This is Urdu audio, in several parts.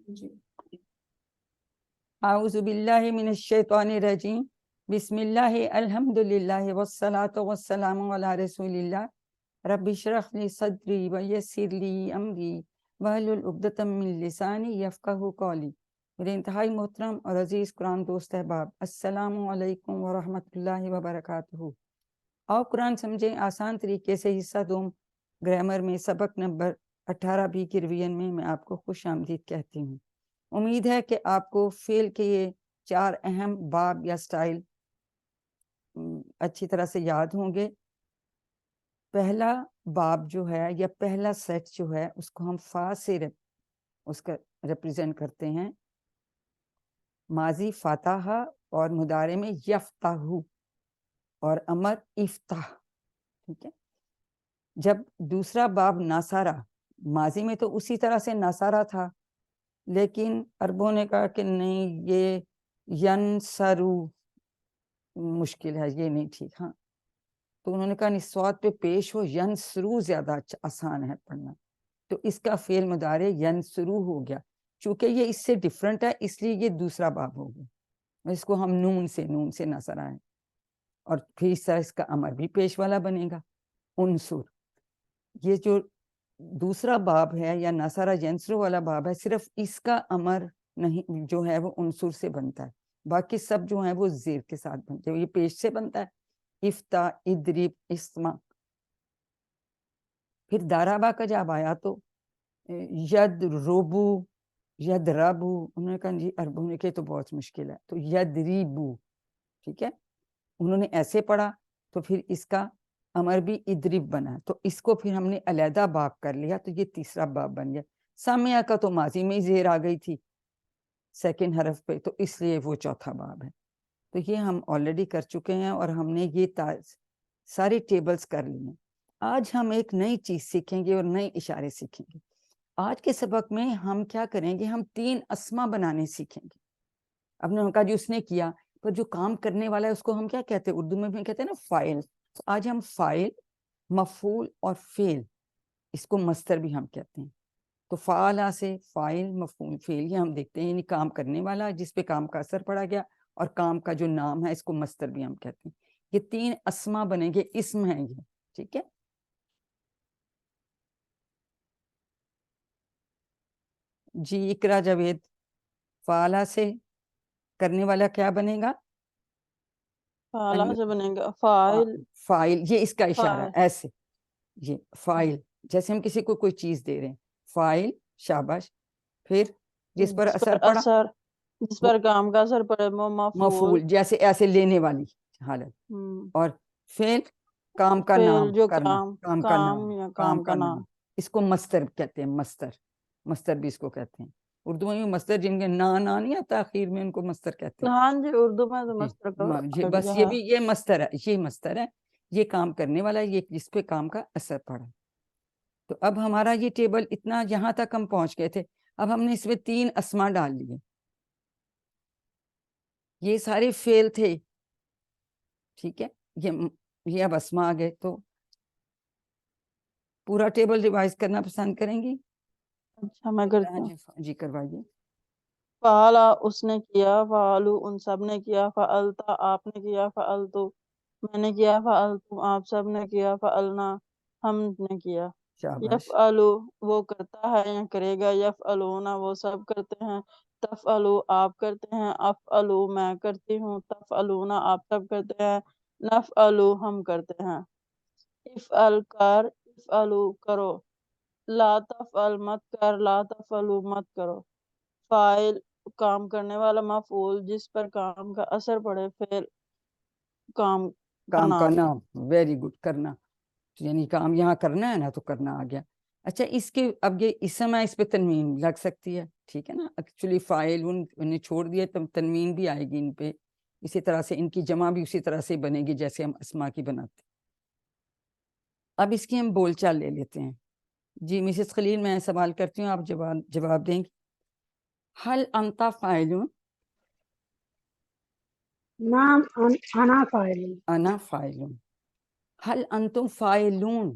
جی اعوذ باللہ من الشیطان الرجیم بسم اللہ الحمدللہ والصلاة والسلام علی رسول اللہ رب اشرح لی صدری ویسر لی امری واحلل عقدۃ من لسانی یفقہوا قولی۔ میرے انتہائی محترم اور عزیز قرآن دوست احباب، السلام علیکم ورحمۃ اللہ وبرکاتہ۔ آؤ قرآن سمجھیں آسان طریقے سے، حصہ دوم گرامر میں سبق نمبر 18 بی کی ریویژن میں آپ کو خوش آمدید کہتی ہوں۔ امید ہے کہ آپ کو فعل کے یہ 4 اہم باب یا سٹائل اچھی طرح سے یاد ہوں گے۔ پہلا باب جو ہے یا پہلا سیٹ جو ہے اس کو ہم فا سے اس کا ریپریزنٹ کرتے ہیں، ماضی فاتح اور مضارع میں یفتح اور امر افتح، ٹھیک ہے۔ جب دوسرا باب ناصارہ، ماضی میں تو اسی طرح سے ناصارہ تھا، لیکن عربوں نے کہا کہ نہیں، یہ ینسرو مشکل ہے، یہ نہیں ٹھیک، ہاں، تو انہوں نے کہا نسوات پہ پیش ہو، ینسرو زیادہ آسان ہے پڑھنا، تو اس کا فعل مضارع ینسرو ہو گیا۔ چونکہ یہ اس سے ڈیفرنٹ ہے اس لیے یہ دوسرا باب ہو گیا، اس کو ہم نون سے نصر آئے، اور پھر اس طرح اس کا امر بھی پیش والا بنے گا، انصر۔ یہ جو دوسرا باب ہے یا نصرہ ینسرو والا باب ہے، صرف اس کا امر نہیں جو ہے وہ انصر سے بنتا ہے، باقی سب جو ہیں وہ زیر کے ساتھ بنتے ہیں، یہ پیش سے بنتا ہے، افتا، ادرب، اسما۔ پھر دارابا کا جب آیا تو ید روبو، ید رابو، انہوں نے کہا جی عربوں نے کہ تو بہت مشکل ہے، تو ید ریبو، ٹھیک ہے، انہوں نے ایسے پڑھا، تو پھر اس کا امر بھی ادرب بنا، تو اس کو پھر ہم نے علیحدہ باب کر لیا، تو یہ تیسرا باب بن گیا۔ سامعہ کا تو ماضی میں ہی زیر آ گئی تھی سیکنڈ حرف پہ، تو اس لیے وہ چوتھا باب ہے۔ تو یہ ہم آلریڈی کر چکے ہیں اور ہم نے یہ ساری ٹیبلز کر لی ہیں۔ آج ہم ایک نئی چیز سیکھیں گے اور نئے اشارے سیکھیں گے۔ آج کے سبق میں ہم کیا کریں گے، ہم 3 اسما بنانے سیکھیں گے۔ اب نے کہا جی اس نے کیا، پر جو کام کرنے والا ہے اس کو ہم کیا کہتے ہیں، اردو میں کہتے ہیں نا فاعل۔ تو آج ہم فاعل، مفعول اور فعل، اس کو مصدر بھی ہم کہتے ہیں۔ تو فعلہ سے فاعل، مفعول، فعل، یہ ہم دیکھتے ہیں، یعنی کام کرنے والا جس پہ کام کا اثر پڑا گیا، اور کام کا جو نام ہے اس کو مصدر بھی ہم کہتے ہیں۔ یہ 3 اسما بنیں گے، اسم ہیں یہ، ٹھیک ہے۔ جی اقرا جاوید، فعلہ سے کرنے والا کیا بنے گا؟ فعلہ سے بنے گا فاعل، فاعل، یہ اس کا اشارہ فاعل، ہے ایسے، یہ فاعل، جیسے ہم کسی کو کوئی چیز دے رہے ہیں، فاعل، شاباش، پھر جس پر اثر پڑا جس وہ پر کام کا اثر پڑے وہ مفعول، مفعول، جیسے ایسے لینے والی حالت، اور فعل کام کا فعل نام، جو کرنا، کام کا نام، یا کام کام کا کا نام، نام۔ اس کو مصدر کہتے ہیں، مصدر بھی اس کو کہتے ہیں۔ اردو میں مصدر جن کے نا نہیں آتا آخر میں، ان کو مصدر کہتے ہیں۔ ہاں جی، اردو میں تو جی مصدر کا جی، بس آئیڈیا یہ ہے۔ بھی یہ مصدر ہے، یہ مصدر ہے، یہ کام کرنے والا ہے، یہ جس پہ کام کا اثر پڑا۔ تو اب ہمارا یہ ٹیبل اتنا یہاں تک ہم پہنچ گئے تھے، اب ہم نے اس میں 3 اسما ڈال لیے، یہ سارے فعل تھے، ٹھیک ہے، یہ اب اسما آ گئے، تو پورا ٹیبل ریوائز کرنا پسند کریں گی؟ اچھا میں کرتی ہوں۔ جی کروائیے۔ فعلا اس نے کیا، فعلو ان سب نے کیا، فعلتا آپ نے کیا، فعلتو میں نے کیا، فعلتم آپ سب نے کیا، فعلنا ہم نے کیا۔ شاباش، یفعلو وہ کرتا ہے یا کرے گا، یفعلون وہ سب کرتے ہیں، تفعلو آپ کرتے ہیں، افعلو میں کرتی ہوں، تفعلون آپ سب کرتے ہیں، نفعلو ہم کرتے ہیں۔ افعل کر، افعلو کرو، لا تفعل مت کر، لا تفعلو مت کرو۔ فاعل کام کرنے والا، مفعول جس پر کام کا اثر پڑے، فعل کام کا کام کا نام۔ نام، ویری گڈ، کرنا، یعنی کام یہاں کرنا ہے نا، تو کرنا آ گیا۔ اچھا اس کے اب یہ اسم ہے، اس پہ تنوین لگ سکتی ہے، ٹھیک ہے نا، ایکچولی فاعل انہیں چھوڑ دیا تو تنوین بھی آئے گی ان پہ، اسی طرح سے ان کی جمع بھی اسی طرح سے بنے گی جیسے ہم اسما کی بناتے ہیں۔ اب اس کی ہم بول چال لے لیتے ہیں۔ جی مسز خلیل، میں سوال کرتی ہوں، آپ جواب دیں گے۔ حل انت فاعل؟ نعم أنا فاعل. انا فاعل۔ حل انتم فاعلون؟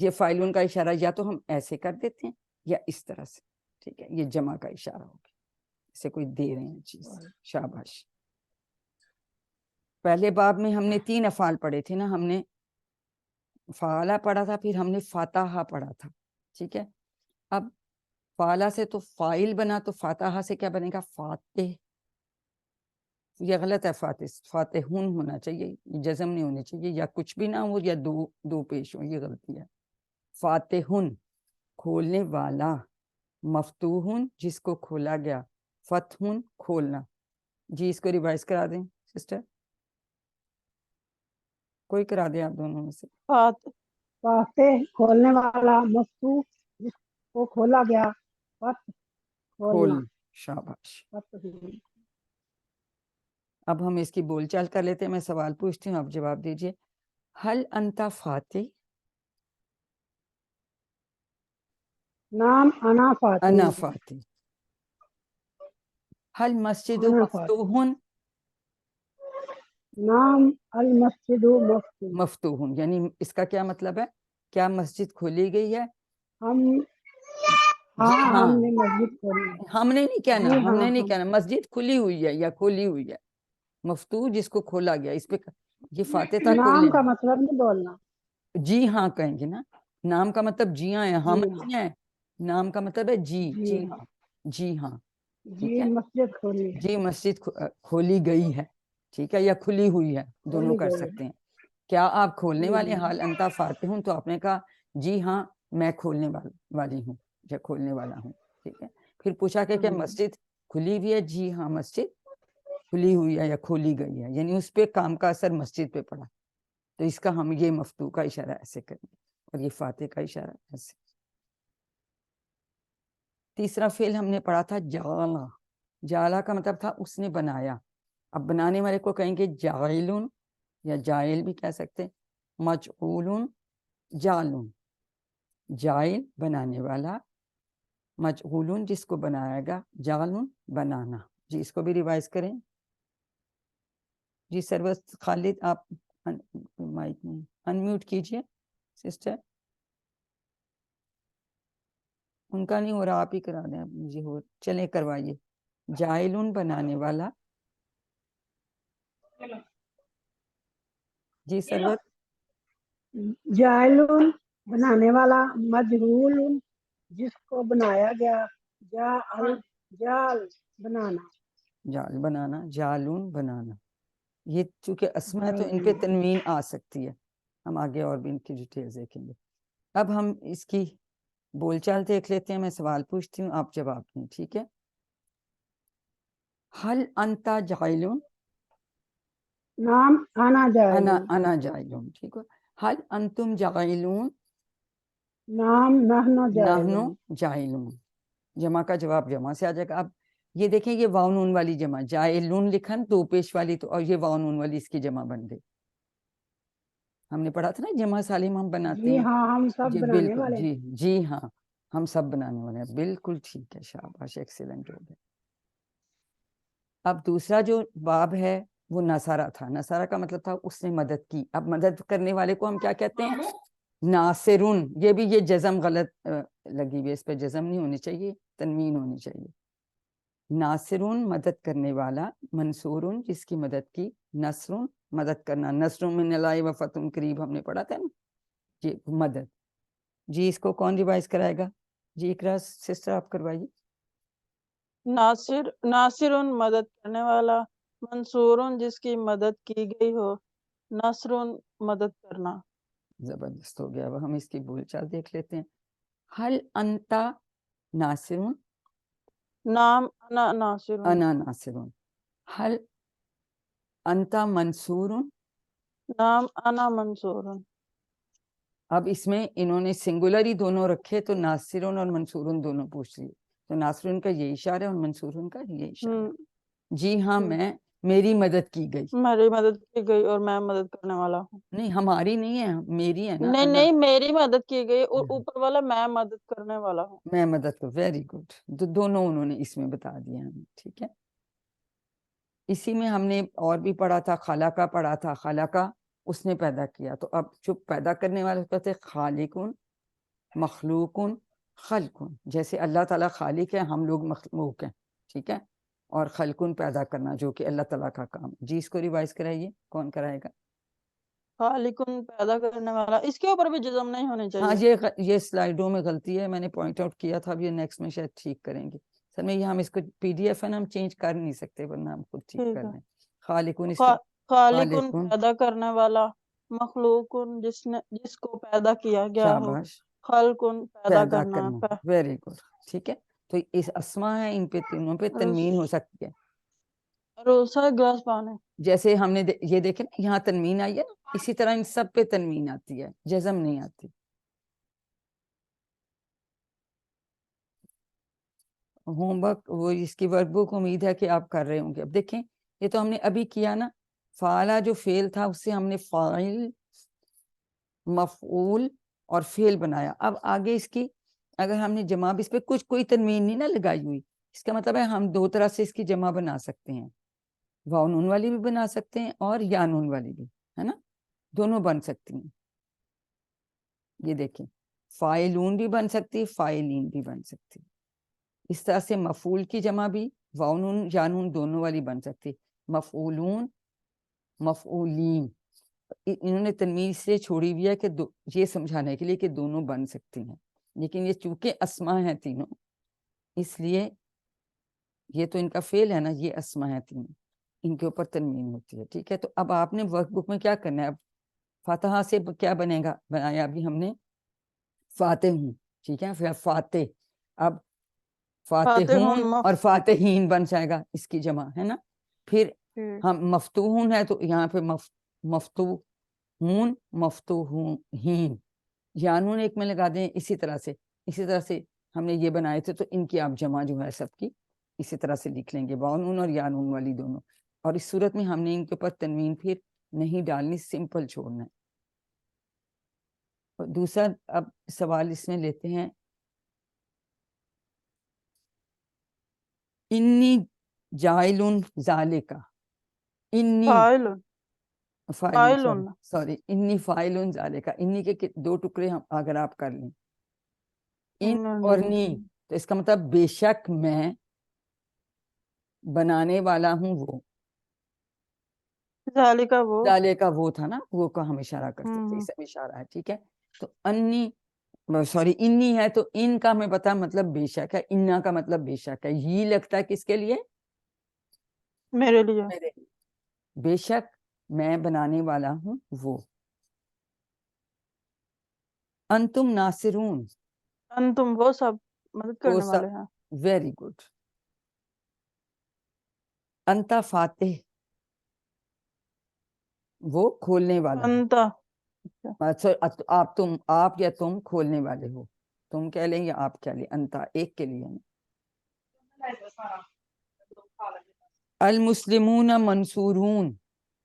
یہ فاعلون کا اشارہ یا تو ہم ایسے کر دیتے ہیں یا اس طرح سے، ٹھیک ہے، یہ جمع کا اشارہ ہوگا، اسے کوئی دے رہے ہیں چیز. شاباش. پہلے باب میں ہم نے 3 افعال پڑھے تھے نا، ہم نے فعالہ پڑھا تھا، پھر ہم نے فاتحہ پڑھا تھا، ٹھیک ہے. اب فعالہ سے تو فائل بنا، تو فاتحہ سے کیا بنے گا؟ فاتح. یہ غلط ہے، فاتحون ہونا چاہیے، جزم نہیں ہونی چاہیے، یا کچھ بھی نہ ہو یا دو پیش ہو، یہ غلطی ہے. فاتحن کھولنے والا، مفتوحن جس کو کھولا گیا، فتحن کھولنا. جی اس کو ریوائز کرا دیں سسٹر، کوئی کرا دیں آپ دونوں میں سے. فاتح فاتح کھولنے والا، مفتوح جس کو کھولا گیا، فتح کھولنا. کھولنا. شاباش. فتح. اب ہم اس کی بول چال کر لیتے ہیں، میں سوال پوچھتی ہوں، آپ جواب دیجئے. حل انت فاتح؟ نام انا فاتح. انا فاتح. حل مسجد انا فاتح. مفتوحن؟ نام المسجد مفتوح. مفتوحن، یعنی اس کا کیا مطلب ہے؟ کیا مسجد کھولی گئی ہے؟ ہم جی ہاں ہاں. ہم نے مسجد کھولی. ہم نے نہیں کہنا، جی ہم ہاں نے نہیں ہم. کہنا مسجد کھلی ہوئی ہے یا کھولی ہوئی ہے. مفتوح جس کو کھولا گیا، اس پہ یہ فاتح تھا نام کھولنے. کا مطلب نہیں بولنا. جی ہاں کہیں گے نا، نام کا مطلب جی ہاں ہے، ہم جی ہاں. نہیں ہے. نام کا مطلب ہے جی. جی جی ہاں. جی ہاں. ٹھیک جی ہے. مسجد کھولی ہے. جی مسجد کھولی گئی ہے، ٹھیک ہے، یا کھلی ہوئی ہے، دونوں کھولی کر گئی ہے. سکتے ہیں. کیا آپ کھولنے والے ہیں؟ جی حال انتا فاتح ہوں، تو آپ نے کہا جی ہاں میں کھولنے والی ہوں یا کھولنے والا ہوں، ٹھیک ہے. پھر پوچھا کہ کیا مسجد کھلی ہوئی ہے؟ جی ہاں مسجد کھلی ہوئی ہے یا کھولی گئی ہے، یعنی اس پہ کام کا اثر مسجد پہ پڑا، تو اس کا ہم یہ مفتوح کا اشارہ ایسے کریں گے اور یہ فاتح کا اشارہ ایسے. تیسرا فعل ہم نے پڑھا تھا جعلا. جعلا کا مطلب تھا اس نے بنایا. اب بنانے والے کو کہیں گے جاعلن، یا جائل بھی کہہ سکتے ہیں. مجعولن، جعلن. جائل بنانے والا، مجعولن جس کو بنایا گا، جعلن بنانا. جی اس کو بھی ریوائز کریں. جی سروس خالد آپ مائک میں انمیوٹ کیجئے سسٹر. ان کا نہیں ہو رہا، آپ ہی کرا دیں. جی ہو چلیں کروائیے. جائلن بنانے والا. جی سرور. جائلون بنانے والا، مجہول جس کو بنایا گیا، جال بنانا. جال بنانا، جالون بنانا. یہ چونکہ اسما ہے تو جال ان پہ بنانا. تنوین آ سکتی ہے، ہم آگے اور بھی ان کی ڈیٹیل دیکھیں گے. اب ہم اس کی بول چال دیکھ لیتے ہیں، میں سوال پوچھتی ہوں، آپ جواب دیں، ٹھیک ہے. حل انتا جائلون؟ نام انا جائلون. انا جائلون، ٹھیک ہے. حل انتم جائلون؟ نام نحن نحنو جائلون. جائلون. جمع کا جواب جمع سے آ جائے گا. اب یہ دیکھیں، یہ واو نون والی جمع، جائلون لکھن دو پیش والی، تو اور یہ واو نون والی اس کی جمع بن گئی. ہم نے پڑھا تھا نا جمع سالم ہم بناتے جی ہیں. ہاں ہم سب جی بنانے بالکل، والے. جی جی ہاں ہم سب بنانے والے ہیں، بالکل ٹھیک ہے، شاباش، ایکسیلنٹ ہو گیا. اب دوسرا جو باب ہے وہ نصارہ تھا. نصارہ کا مطلب تھا اس نے مدد کی. اب مدد کرنے والے کو ہم کیا کہتے ہیں؟ ناصرون. یہ بھی یہ جزم غلط لگی ہوئی ہے، اس پہ جزم نہیں ہونی چاہیے، تنوین ہونی چاہیے. ناصرون مدد کرنے والا، منصورون جس کی مدد کی، نصرون مدد کرنا، نصر من اللہ و فتح قریب ہم نے پڑھا تھا نا، جی مدد. جی اس کو کون ریوائز کرائے گا؟ جی اقرا سسٹر آپ کروائیے. ناصر مدد کرنے والا، منصور جس کی مدد کی گئی ہو، نصر مدد کرنا. زبردست ہو گیا. اب ہم اس کی بول چال دیکھ لیتے ہیں. حل انتا ناصرون؟ نام انا ناصر. انا ناصرون. حل انتا منصورون؟ نام انا منصور. اب اس میں انہوں نے سنگولر ہی دونوں رکھے، تو ناصرون اور منصورون دونوں پوچھ لیے، تو ناصرون کا یہ اشارہ ہے اور منصورون کا یہ اشارہ ہے. جی ہاں میری مدد کی گئی. میری مدد کی گئی اور میں مدد کرنے والا ہوں. نہیں ہماری نہیں ہے، میری ہے نا. نہیں انا نہیں، میری مدد کی گئی اور اوپر والا میں مدد کرنے والا ہوں. میں مدد کو، ویری گڈ. دونوں انہوں نے اس میں بتا دیا ہمیں، ٹھیک ہے. اسی میں ہم نے اور بھی پڑھا تھا، خالقہ پڑھا تھا. خالقہ اس نے پیدا کیا. تو اب جو پیدا کرنے والے کہتے ہیں خالقن، مخلوقن، خلقن. جیسے اللہ تعالیٰ خالق ہے، ہم لوگ مخلوق ہیں، ٹھیک ہے. اور خلقن پیدا کرنا جو کہ اللہ تعالیٰ کا کام. جی اس کو ریوائز کرائیے، کون کرائے گا؟ خالقن پیدا کرنے والا، اس کے اوپر بھی جزم نہیں ہونے ہاں چاہیے. یہ سلائیڈوں میں غلطی ہے، میں نے پوائنٹ آؤٹ کیا تھا. اب یہ نیکسٹ میں شاید ٹھیک کریں گے. سر میں یہ ہم اس کو PDF ہے نا، ہم چینج کر نہیں سکتے ورنہ ہم خود ٹھیک ٹھیک کر ہے. لیں. خالقن اس کا خالقن خالقن، پیدا کرنے والا، مخلوقن جس کو پیدا کیا گیا ہو، شاباش، خلقن پیدا پیدا کرنا کرنا. ویری گڈ، ٹھیک ہے. تو اس اسما ہے، ان پہ تینوں پہ تنوین ہو سکتی ہے. روسا گلاس پانے. جیسے ہم نے یہ دیکھے نا یہاں تنوین آئی ہے نا، اسی طرح ان سب پہ تنوین آتی ہے، جزم نہیں آتی. ہوم ورک وہ اس کی ورک بک امید ہے کہ آپ کر رہے ہوں گے. اب دیکھیں یہ تو ہم نے ابھی کیا نا، فعلا جو فعل تھا اس سے ہم نے فاعل، مفعول اور فعل بنایا. اب آگے اس کی اگر ہم نے جمع اس پہ کوئی تنوین نہیں نا لگائی ہوئی، اس کا مطلب ہے ہم دو طرح سے اس کی جمع بنا سکتے ہیں. واو نون والی بھی بنا سکتے ہیں اور یا نون والی بھی، ہے نا، دونوں بن سکتی ہیں. یہ دیکھیں فاعلون بھی بن سکتی، فاعلین بھی بن سکتی. اس طرح سے مفعول کی جمع بھی واو نون یا نون دونوں والی بن سکتی. مفعولون، مفعولین. انہوں نے تنوین سے چھوڑی ہوئی ہے کہ یہ سمجھانے کے لیے کہ دونوں بن سکتی ہیں. لیکن یہ چونکہ اسما ہیں تینوں، اس لیے یہ تو ان کا فعل ہے نا، یہ اسما ہے تینوں، ان کے اوپر تنوین ہوتی ہے. ٹھیک ہے. تو اب آپ نے ورک بک میں کیا کرنا ہے؟ اب فاتحہ سے کیا بنے گا؟ بنایا ابھی ہم نے فاتح ہوں، ٹھیک ہے. پھر فاتح، اب فاتحون اور فاتحین بن جائے گا، اس کی جمع ہے نا. پھر ہم مفتوحون ہے تو یہاں پہ مفتوحون، مفتوحین، یانون ایک میں لگا دیں. اسی طرح سے ہم نے یہ بنائے تھے، تو ان کی آپ جمع جو ہے سب کی اسی طرح سے لکھ لیں گے، واؤنون اور یانون والی دونوں. اور اس صورت میں ہم نے ان کے اوپر تنوین پھر نہیں ڈالنی، سمپل چھوڑنا ہے. اور دوسرا اب سوال اس میں لیتے ہیں، انی جائلن ذالکا، انی فاعلن. سوری انی فاعلن ذالکا. انی کے دو ٹکڑے ہم اگر آپ کر لیں، ان اور نی، تو اس کا مطلب بے شک میں بنانے والا ہوں. وہ ذالکا وہ، ذالکا وہ تھا نا، وہ کو ہم اشارہ کرتے تھے، اس میں اشارہ ہے. ٹھیک ہے. تو انی انی ہے تو ان کا ہمیں پتا مطلب بے شک ہے، انا کا مطلب بے شک ہے. یہ لگتا ہے کس کے لیے؟ میرے لیے. میرے. بے شک میں بنانے والا ہوں وہ. انتم ناصرون، انتم وہ سب مدد وہ کرنے سب. والے ہیں. Very good. انتا فاتح، وہ کھولنے والا ہے. انتا. آپ یا تم کھولنے والے ہو. تم کہہ لیں یا آپ کہہ لیں، انتا ایک کے لیے. المسلمون منصورون،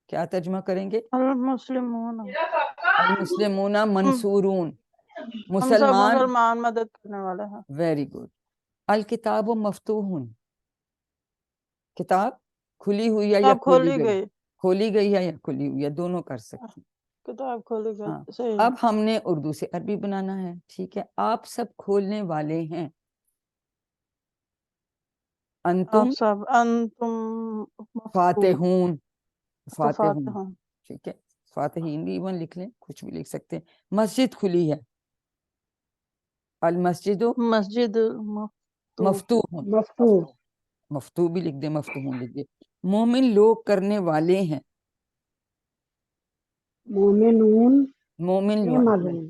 کیا ترجمہ کریں گے؟ المسلمون، المسلمون منصورون، ہم سب مسلمان. مسلمان مدد کرنے والے ہیں. Very good. الکتاب مفتوح، کتاب کھلی ہوئی ہے یا کتاب کھولی کھولی گئی؟ گئی. کھولی گئی ہے یا کھلی ہوئی ہے، دونوں کر سکتے ہیں. کتاب کھولی گئی. ہاں. صحیح ہے. اب ہم نے اردو سے عربی بنانا ہے. ٹھیک ہے. آپ سب کھولنے والے ہیں. انتم آپ سب، انتم فاتحون، فاتحون. فاتحون. ٹھیک ہے. فاتحین بھی ایون لکھ لیں، کچھ بھی لکھ سکتے ہیں. مسجد کھلی ہے، المسجد مسجد مفتوح، مفتوح، مفتوح بھی لکھ دیں، مفتوحون لکھ دیں. مومن لوگ کرنے والے ہیں. مومنون مومن کے لوگ مضمون،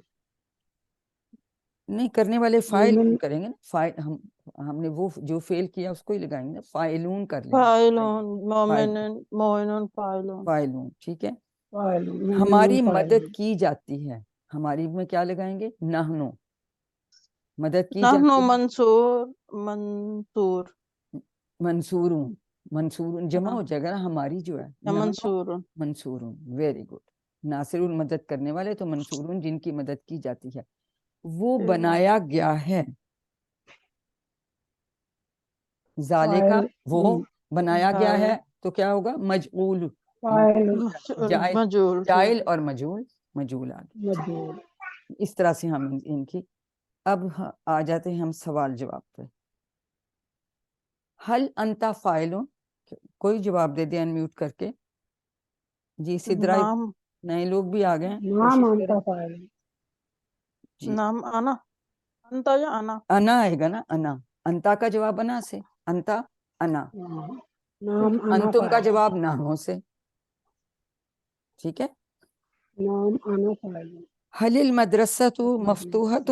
نہیں کرنے والے فائل مومن کریں گے نا. فائل ہم نے وہ جو فیل کیا اس کو ہی لگائیں گے نا. فائلون کر لیں. فاعلون، فائل، مومنون فاعلون. فائلون. ٹھیک ہے. فاعل، مومنون ہماری فاعل، مدد کی جاتی ہے. ہماری میں کیا لگائیں گے؟ نحنو. مدد کی نحن جاتی ہے. منصور، منصور منصورون، منصورون جمع ہاں، ہو جائے گا نا. ہماری جو ہے یا نحنو منصور. منصورون. Very good. ناصرون مدد کرنے والے، تو منصورون جن کی مدد کی جاتی ہے. وہ بنایا گیا ہے. ذالکا فاعل، وہ بنایا گیا فاعل، ہے، تو کیا ہوگا؟ مجعول. فاعل مجول جائل اور مجول آگے مجهول اس طرح سے ہم ان کی اب آ جاتے ہیں ہم سوال جواب پہ. حل انتا فاعلون، کوئی جواب دے دے انمیوٹ کر کے. جی سدرا نام نئے لوگ بھی آ گئے ہیں، نام کوشش انت کریں. فاعل جی نام آنا انتا یا آنا انا آئے گا نا، انا. انتا کا جواب انا سے، انتا انا. نام انا انتم کا فاعل جواب ناموں سے. ٹھیک ہے. نام انا فاعل حل المدرسۃ مفتوحۃ،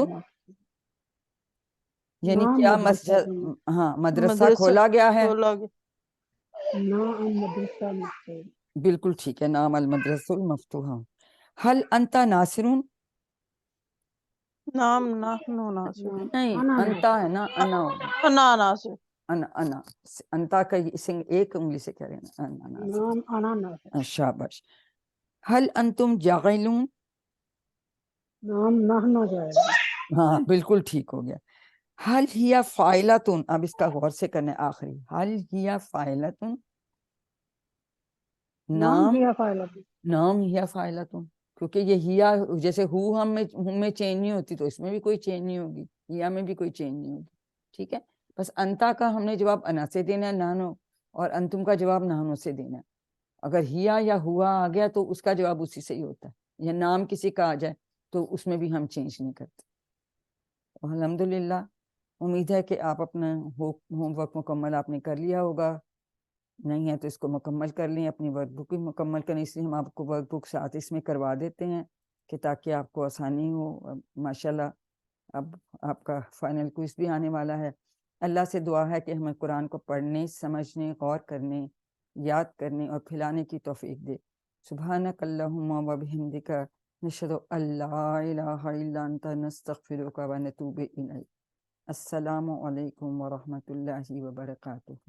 یعنی نام کیا مدرسہ مسجد، ہاں مدرسہ مدرسہ کھولا گیا ہے. کھولا گیا نام مدرسہ مفتوح بالکل ٹھیک ہے، نام المدرسہ المفتوحہ. حل انتا ناصرون، نام نحن ناصر نام نہیں انا انتا ہے نا، انا ہوگا. انا ناصر انا انتا کا ایک انگلی سے کہہ رہے ہیں انا ناصر. نام انا ناصر شاباش. حل انتم جاغلون، نام نحن جائے ہاں بالکل ٹھیک ہو گیا. حل ہیا فاعلتن، اب اس کا غور سے کرنے آخری. حل ہیا فاعلتن، نام نام ہی فاعل نام ہیا فاعلتن، کیونکہ یہ ہیا جیسے ہم میں چینج نہیں ہوتی تو اس میں بھی کوئی چینج نہیں ہوگی، ہیا میں بھی کوئی چینج نہیں ہوگی. ٹھیک ہے. بس انتا کا ہم نے جواب انا سے دینا ہے نانو، اور انتم کا جواب نانو سے دینا ہے. اگر ہیا یا ہوا آ گیا تو اس کا جواب اسی سے ہی ہوتا ہے، یا نام کسی کا آ جائے تو اس میں بھی ہم چینج نہیں کرتے. الحمدللہ امید ہے کہ آپ اپنا ہوم ورک مکمل آپ نے کر لیا ہوگا. نہیں ہے تو اس کو مکمل کر لیں، اپنی ورک بک بھی مکمل کریں. اس لیے ہم آپ کو ورک بک ساتھ اس میں کروا دیتے ہیں کہ تاکہ آپ کو آسانی ہو. ماشاءاللہ اب آپ کا فائنل کوئز بھی آنے والا ہے. اللہ سے دعا ہے کہ ہمیں قرآن کو پڑھنے، سمجھنے، غور کرنے، یاد کرنے اور پھیلانے کی توفیق دے. سبحانک اللہم و بحمدک، نشہد ان لا الہ الا انت، نستغفرک و نتوب الیک. السلام علیکم ورحمۃ اللہ وبرکاتہ.